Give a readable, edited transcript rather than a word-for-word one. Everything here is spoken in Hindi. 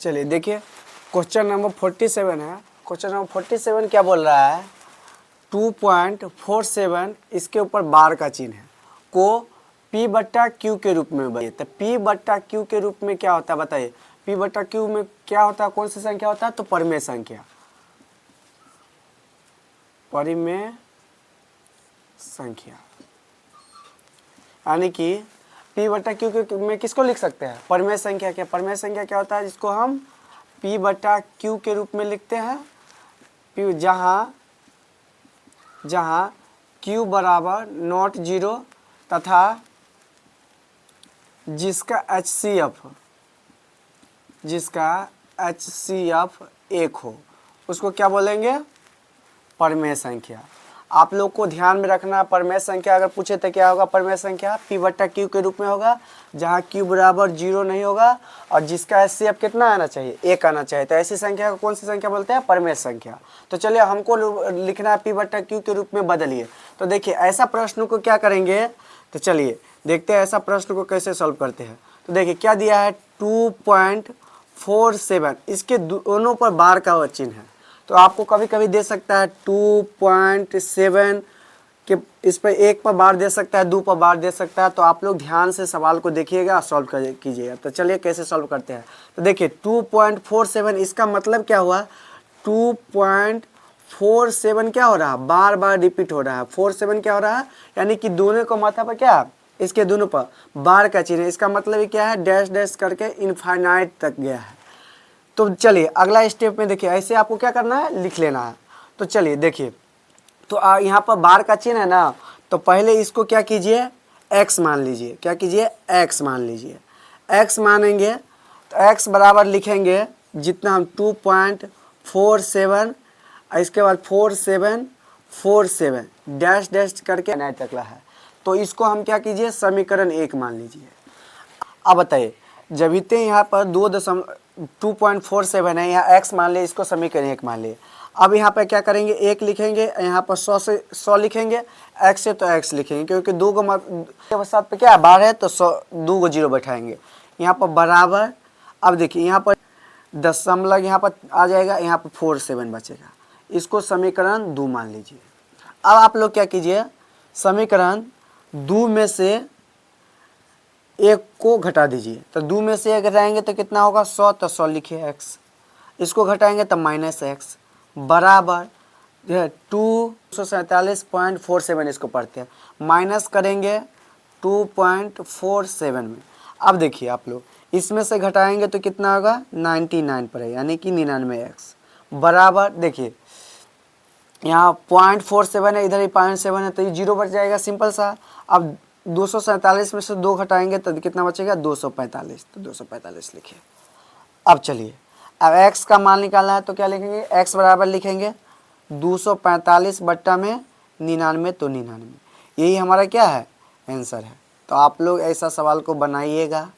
चलिए देखिए क्वेश्चन नंबर 47 है। क्वेश्चन नंबर 47 क्या बोल रहा है, 2.47 इसके ऊपर बार का चिन्ह है को P बट्टा Q के रूप में बताइए। तो P बट्टा Q के रूप में क्या होता है बताइए। P बट्टा Q में क्या होता है, कौन सी संख्या होता है, तो परिमेय संख्या। परिमेय संख्या यानी कि P बट्टा Q में किसको लिख सकते हैं, परिमेय संख्या। क्या परिमेय संख्या क्या होता है, जिसको हम P बट्टा Q के रूप में लिखते हैं। P जहाँ Q बराबर नॉट जीरो तथा जिसका HCF 1 हो उसको क्या बोलेंगे, परिमेय संख्या। आप लोग को ध्यान में रखना, परिमेय संख्या अगर पूछे तो क्या होगा, परिमेय संख्या P बट्टा Q के रूप में होगा, जहाँ Q बराबर 0 नहीं होगा और जिसका HCF कितना आना चाहिए, 1 आना चाहिए। तो ऐसी संख्या को कौन सी संख्या बोलते हैं, परिमेय संख्या। तो चलिए हमको लिखना है P बट्टा Q के रूप में बदलिए। तो देखिए ऐसा प्रश्न को क्या करेंगे, तो चलिए देखते हैं ऐसा प्रश्न को कैसे सॉल्व करते हैं। तो देखिए क्या दिया है, 2.47 इसके दोनों पर बार का चिन्ह है। तो आपको कभी कभी दे सकता है 2.7 के इस पर 1 पर बार दे सकता है, 2 पर बार दे सकता है। तो आप लोग ध्यान से सवाल को देखिएगा, सॉल्व कीजिएगा। तो चलिए कैसे सॉल्व करते हैं। तो देखिए 2.47 इसका मतलब क्या हुआ, 2.47 क्या हो रहा है, बार बार रिपीट हो रहा है। 47 क्या हो रहा है, यानी कि दोनों को माथा पर क्या, इसके दोनों पर बार का चिन्ह है। इसका मतलब क्या है, डैश डैश करके इनफाइनाइट तक गया है। तो चलिए अगला स्टेप में देखिए ऐसे आपको क्या करना है, लिख लेना है। तो चलिए देखिए, तो यहाँ पर बार का चिन्ह है ना, तो पहले इसको क्या कीजिए, x मान लीजिए। क्या कीजिए, x मान लीजिए। x मानेंगे तो x बराबर लिखेंगे जितना हम 2.47 इसके बाद 4747 डैश डैश करके 9 तक है। तो इसको हम क्या कीजिए, समीकरण 1 मान लीजिए। अब बताइए, जब इतने यहाँ पर 2.47 है, यहाँ x मान लिए, इसको समीकरण 1 मान लिए। अब यहाँ पर क्या करेंगे, 1 लिखेंगे, यहाँ पर 100 से 100 लिखेंगे, x से तो x लिखेंगे क्योंकि 2 को साथ पे क्या बार है तो 2 को 0 बैठाएंगे। यहाँ पर बराबर, अब देखिए यहाँ पर दशमलव यहाँ पर आ जाएगा, यहाँ पर 47 बचेगा। इसको समीकरण 2 मान लीजिए। अब आप लोग क्या कीजिए, समीकरण 2 में से 1 को घटा दीजिए। तो 2 में से 1 घटाएंगे तो कितना होगा, 100, तो 100 लिखिए x। इसको घटाएंगे तो -x बराबर 247.47 इसको पढ़ते हैं, माइनस करेंगे 2.47 में। अब देखिए आप लोग इसमें से घटाएंगे तो कितना होगा, 99 पर है, यानी कि 99x बराबर, देखिए यहाँ 0.47 है, इधर ही 0.7 है, तो ये 0 बच जाएगा, सिंपल सा। अब 247 में से 2 घटाएंगे तो कितना बचेगा, 245। तो 245 लिखिए। अब चलिए, अब x का मान निकालना है तो क्या लिखेंगे, x बराबर लिखेंगे 245 बट्टा में 99, तो 99। यही हमारा क्या है, आंसर है। तो आप लोग ऐसा सवाल को बनाइएगा।